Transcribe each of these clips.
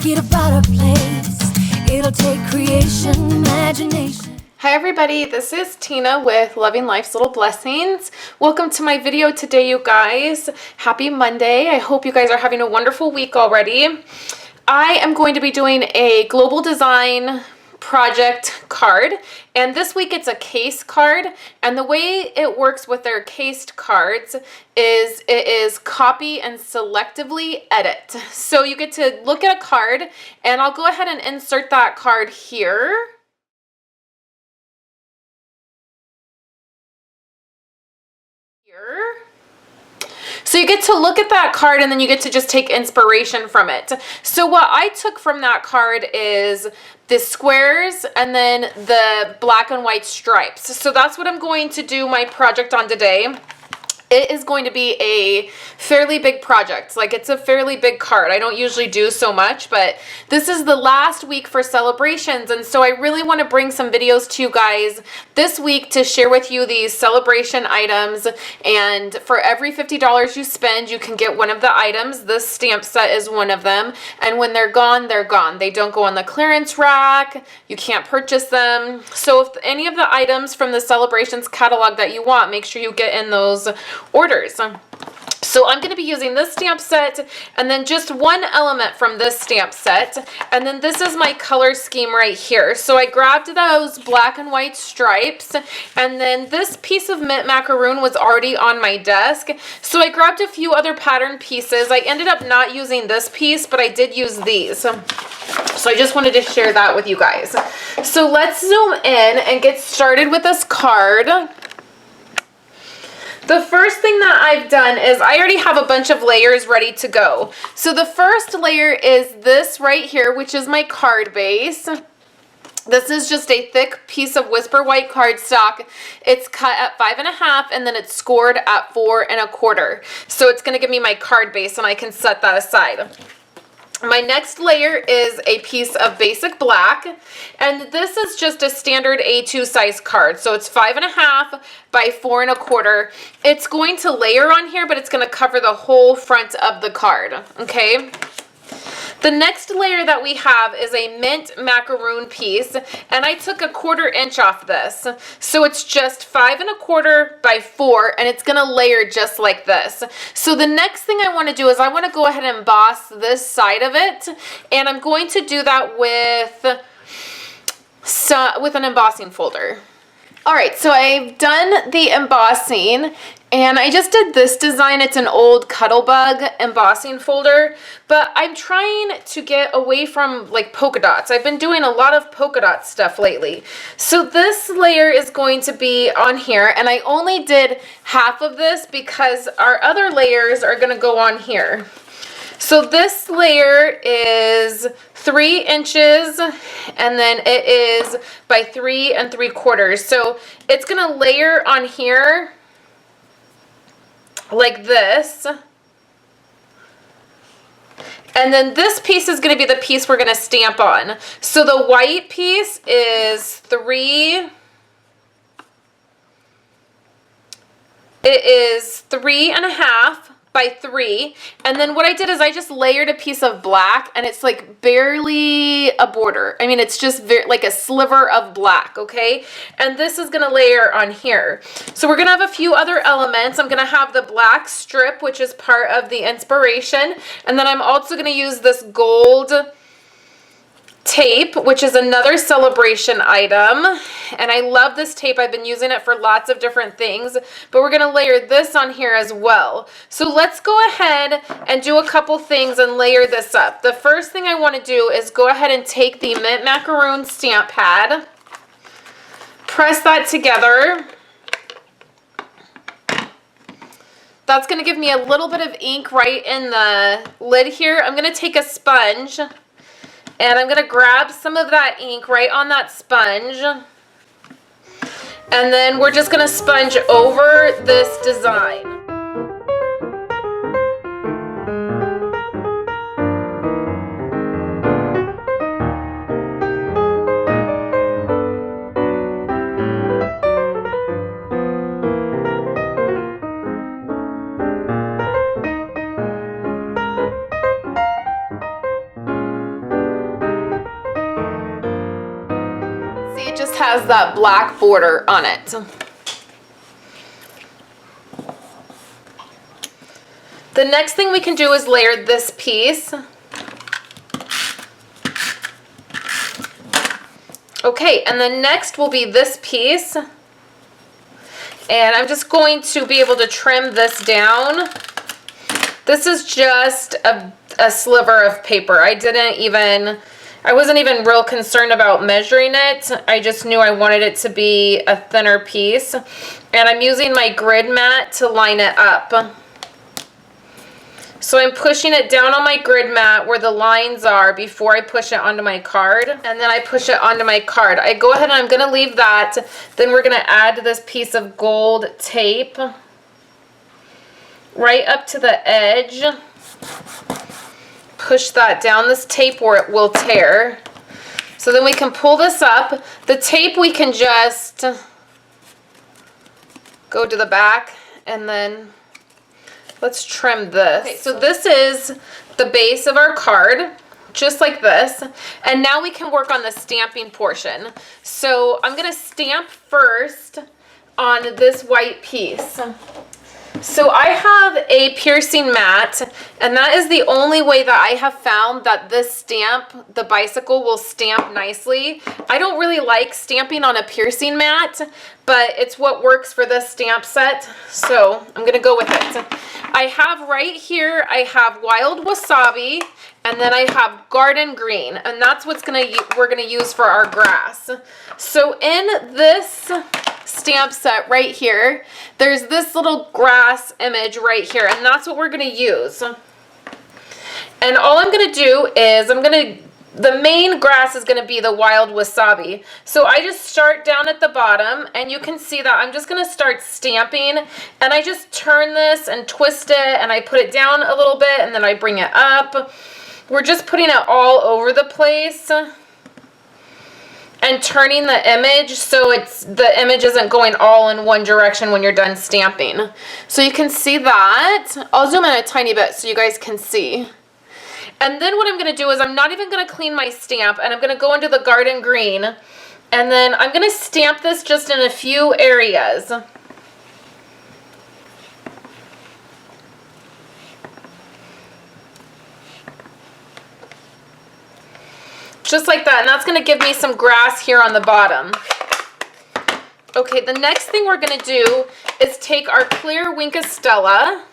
make it a better place. It'll take creation, imagination. Hi everybody, this is Tina with Loving Life's Little Blessings. Welcome to my video today, you guys. Happy Monday. I hope you guys are having a wonderful week already. I am going to be doing a global design project card, and this week it's a case card, and the way it works with their cased cards is it is copy and selectively edit. So you get to look at a card, and I'll go ahead and insert that card here. So you get to look at that card and then you get to just take inspiration from it. So what I took from that card is the squares and then the black and white stripes. So that's what I'm going to do my project on today. It is going to be a fairly big project. Like, it's a fairly big card. I don't usually do so much, but this is the last week for celebrations, and so I really want to bring some videos to you guys this week to share with you these celebration items. And for every $50 you spend, you can get one of the items. This stamp set is one of them, and when they're gone, they're gone. They don't go on the clearance rack. You can't purchase them. So if any of the items from the celebrations catalog that you want, make sure you get in those orders. So I'm going to be using this stamp set and then just one element from this stamp set, and then this is my color scheme right here. So I grabbed those black and white stripes, and then this piece of mint macaroon was already on my desk, so I grabbed a few other pattern pieces. I ended up not using this piece, but I did use these. So I just wanted to share that with you guys. So let's zoom in and get started with this card. The first thing that I've done is I already have a bunch of layers ready to go. So the first layer is this right here, which is my card base. This is just a thick piece of Whisper White cardstock. It's cut at 5.5 and then it's scored at 4.25. So it's going to give me my card base, and I can set that aside. My next layer is a piece of basic black, and this is just a standard A2 size card. So it's 5.5 by 4.25. It's going to layer on here, but it's going to cover the whole front of the card, okay? The next layer that we have is a mint macaroon piece, and I took 1/4 inch off this. So it's just 5.25 by 4, and it's gonna layer just like this. So the next thing I want to do is I want to go ahead and emboss this side of it, and I'm going to do that with an embossing folder. All right, so I've done the embossing, and I just did this design. It's an old Cuttlebug embossing folder, but I'm trying to get away from like polka dots. I've been doing a lot of polka dot stuff lately. So this layer is going to be on here, and I only did half of this because our other layers are gonna go on here. So this layer is 3 inches, and then it is by 3.75. So it's gonna layer on here like this. And then this piece is gonna be the piece we're gonna stamp on. So the white piece is 3. It is 3.5 by 3, and then what I did is I just layered a piece of black, and it's like barely a border. I mean, it's just like a sliver of black, okay? And this is gonna layer on here. So we're gonna have a few other elements. I'm gonna have the black strip, which is part of the inspiration, and then I'm also gonna use this gold tape, which is another celebration item, and I love this tape. I've been using it for lots of different things, but we're gonna layer this on here as well. So let's go ahead and do a couple things and layer this up. The first thing I want to do is go ahead and take the mint macaroon stamp pad, press that together. That's gonna give me a little bit of ink right in the lid here. I'm gonna take a sponge, and I'm gonna grab some of that ink right on that sponge, and then we're just gonna sponge over this design. It just has that black border on it. The next thing we can do is layer this piece. Okay, and then next will be this piece. And I'm just going to be able to trim this down. This is just a sliver of paper. I wasn't even real concerned about measuring it. I just knew I wanted it to be a thinner piece. And I'm using my grid mat to line it up. So I'm pushing it down on my grid mat where the lines are before I push it onto my card. And then I push it onto my card. I go ahead and I'm going to leave that. Then we're going to add this piece of gold tape right up to the edge. Push that down this tape where it will tear. So then we can pull this up. The tape we can just go to the back and then let's trim this. Okay, so this is the base of our card, just like this. And now we can work on the stamping portion. So I'm gonna stamp first on this white piece. So I have a piercing mat, and that is the only way that I have found that this stamp, the bicycle, will stamp nicely. I don't really like stamping on a piercing mat, but it's what works for this stamp set, so I'm gonna go with it. I have right here, I have wild wasabi, and then I have garden green, and that's what's we're gonna use for our grass. So in this stamp set right here, there's this little grass image right here, and that's what we're gonna use. And all I'm gonna do is the main grass is gonna be the wild wasabi. So I just start down at the bottom, and you can see that I'm just gonna start stamping, and I just turn this and twist it, and I put it down a little bit, and then I bring it up. We're just putting it all over the place and turning the image so the image isn't going all in one direction when you're done stamping. So you can see that. I'll zoom in a tiny bit so you guys can see. And then what I'm gonna do is I'm not even gonna clean my stamp, and I'm gonna go into the garden green, and then I'm gonna stamp this just in a few areas. Just like that, and that's gonna give me some grass here on the bottom. Okay, the next thing we're gonna do is take our clear Wink Stella,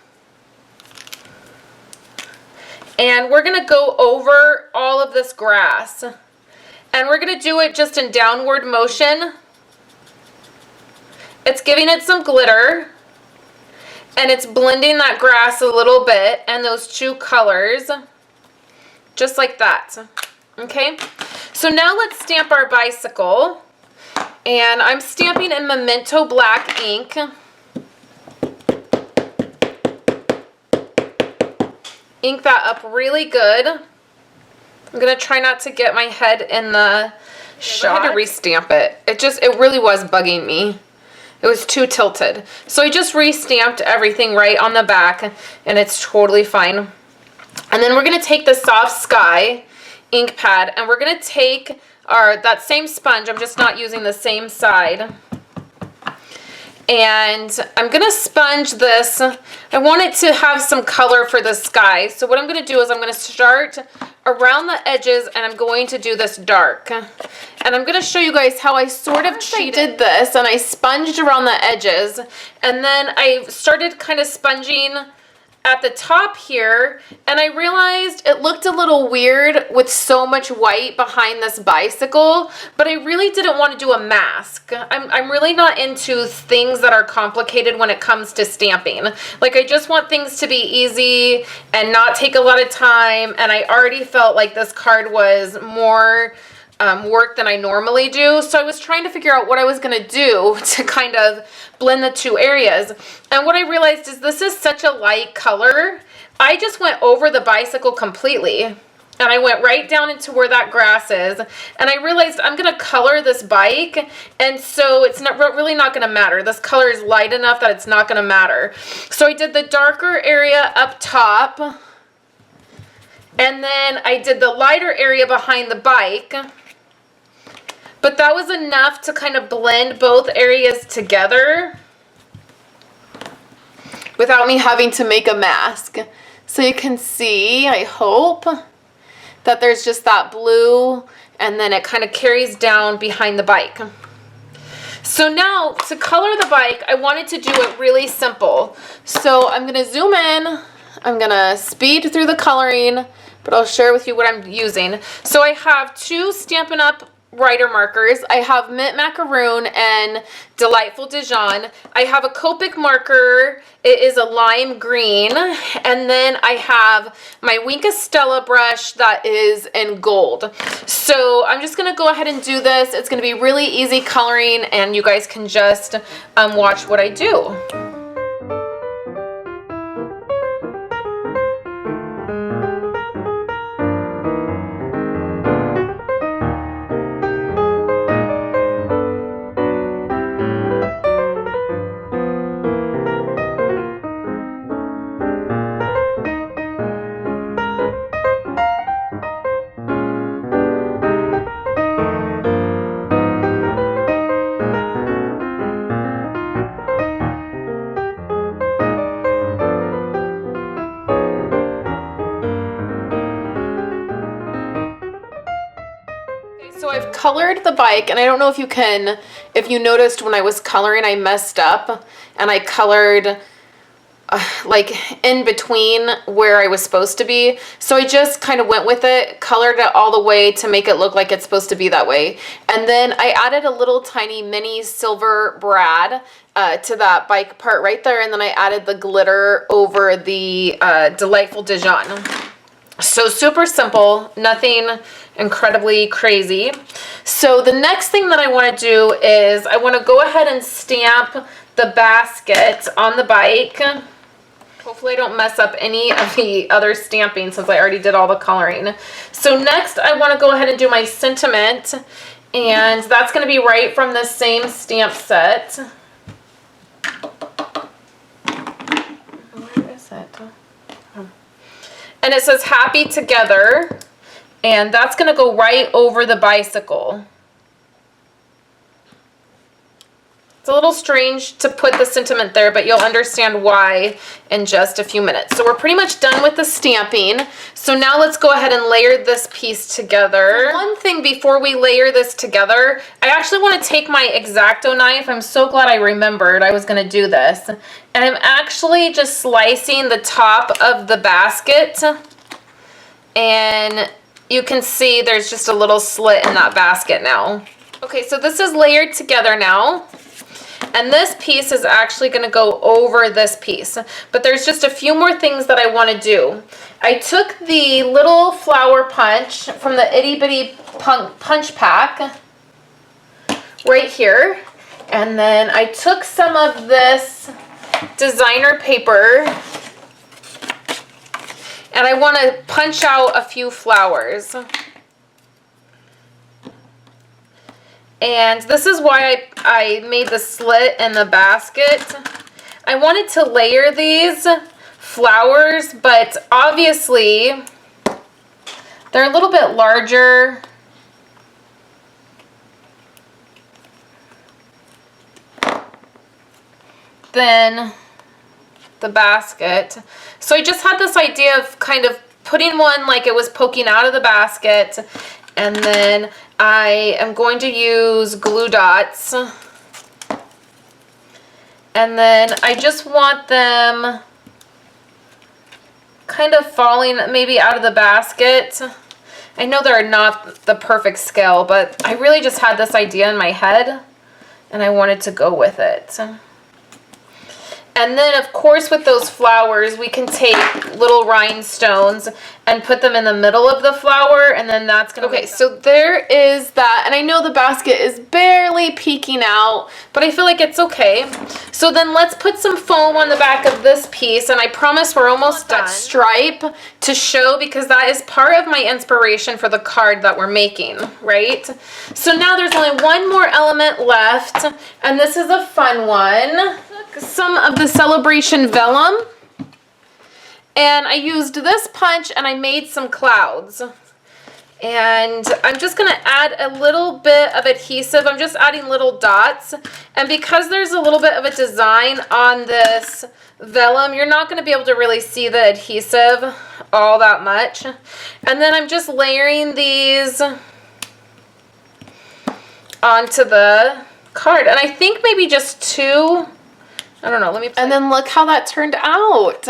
and we're gonna go over all of this grass. And we're gonna do it just in downward motion. It's giving it some glitter, and it's blending that grass a little bit and those two colors, just like that. Okay, so now let's stamp our bicycle, and I'm stamping in Memento black ink. Ink that up really good. I'm gonna try not to get my head in the shot. I had to restamp it. It really was bugging me. It was too tilted. So I just re-stamped everything right on the back, and it's totally fine. And then we're gonna take the Soft Sky ink pad, and we're gonna take that same sponge. I'm just not using the same side. And I'm gonna sponge this. I want it to have some color for the sky. So what I'm gonna do is I'm gonna start around the edges, and I'm going to do this dark. And I'm gonna show you guys how I sort of cheated this, and I sponged around the edges, and then I started kind of sponging at the top here, and I realized it looked a little weird with so much white behind this bicycle, but I really didn't want to do a mask. I'm really not into things that are complicated when it comes to stamping. Like, I just want things to be easy and not take a lot of time, and I already felt like this card was more work than I normally do. So I was trying to figure out what I was going to do to kind of blend the two areas. And what I realized is this is such a light color. I just went over the bicycle completely, and I went right down into where that grass is, and I realized I'm going to color this bike, and so it's really not going to matter. This color is light enough that it's not going to matter. So I did the darker area up top, and then I did the lighter area behind the bike. But that was enough to kind of blend both areas together without me having to make a mask. So you can see, I hope, that there's just that blue, and then it kind of carries down behind the bike. So now, to color the bike, I wanted to do it really simple. So I'm gonna zoom in, I'm gonna speed through the coloring, but I'll share with you what I'm using. So I have two Stampin' Up! Writer markers. I have Mint Macaroon and Delightful Dijon. I have a Copic marker. It is a lime green. And then I have my Wink Stella brush that is in gold. So I'm just going to go ahead and do this. It's going to be really easy coloring, and you guys can just watch what I do. So I've colored the bike, and I don't know if you noticed when I was coloring, I messed up and I colored like in between where I was supposed to be. So I just kind of went with it, colored it all the way to make it look like it's supposed to be that way. And then I added a little tiny mini silver brad to that bike part right there. And then I added the glitter over the Delightful Dijon. So super simple, nothing incredibly crazy. So the next thing that I want to do is I want to go ahead and stamp the basket on the bike. Hopefully I don't mess up any of the other stamping since I already did all the coloring. So next I want to go ahead and do my sentiment, and that's going to be right from the same stamp set. Where is it? And it says Happy Together, and that's going to go right over the bicycle. It's a little strange to put the sentiment there, but you'll understand why in just a few minutes. So we're pretty much done with the stamping. So now let's go ahead and layer this piece together. One thing before we layer this together, I actually want to take my X-Acto knife. I'm so glad I remembered I was going to do this. And I'm actually just slicing the top of the basket. And you can see there's just a little slit in that basket now. Okay, so this is layered together now. And this piece is actually going to go over this piece. But there's just a few more things that I want to do. I took the little flower punch from the Itty Bitty Punch Pack right here. And then I took some of this designer paper. And I want to punch out a few flowers. And this is why I made the slit in the basket. I wanted to layer these flowers, but obviously they're a little bit larger than the basket. So I just had this idea of kind of putting one like it was poking out of the basket, and then I am going to use glue dots, and then I just want them kind of falling maybe out of the basket. I know they're not the perfect scale, but I really just had this idea in my head and I wanted to go with it. And then, of course, with those flowers, we can take little rhinestones and put them in the middle of the flower, and then that's going to... Okay, so there is that, and I know the basket is barely peeking out, but I feel like it's okay. So then let's put some foam on the back of this piece, and I promise we're almost done. That stripe to show, because that is part of my inspiration for the card that we're making, right? So now there's only one more element left, and this is a fun one. Some of the Sale-A-Bration vellum, and I used this punch and I made some clouds. And I'm just going to add a little bit of adhesive. I'm just adding little dots. And because there's a little bit of a design on this vellum, you're not going to be able to really see the adhesive all that much. And then I'm just layering these onto the card. And I think maybe just two. I don't know. Let me. And then look how that turned out.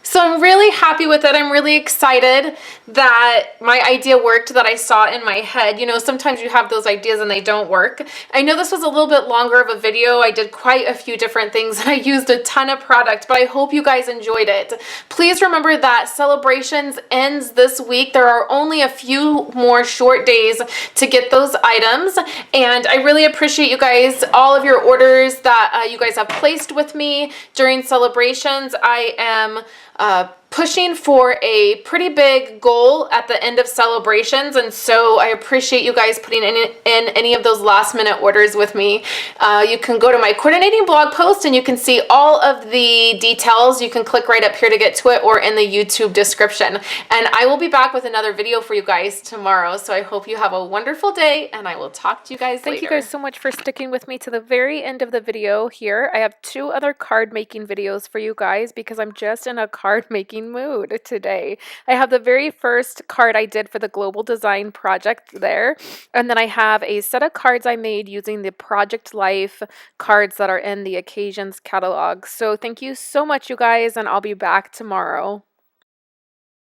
So I'm really happy with it. I'm really excited that my idea worked that I saw in my head. You know, sometimes you have those ideas and they don't work. I know this was a little bit longer of a video. I did quite a few different things and I used a ton of product, but I hope you guys enjoyed it. Please remember that Celebrations ends this week. There are only a few more short days to get those items, and I really appreciate you guys, all of your orders that you guys have placed with me during Celebrations. I am pushing for a pretty big goal at the end of Celebrations, and so I appreciate you guys putting in any of those last minute orders with me. You can go to my coordinating blog post and you can see all of the details. You can click right up here to get to it, or in the YouTube description. And I will be back with another video for you guys tomorrow, so I hope you have a wonderful day, and I will talk to you guys later. Thank you guys so much for sticking with me to the very end of the video here. I have 2 other card making videos for you guys because I'm just in a card making mood today. I have the very first card I did for the Global Design project there, and then I have a set of cards I made using the Project Life cards that are in the Occasions catalog. So thank you so much, you guys, and I'll be back tomorrow.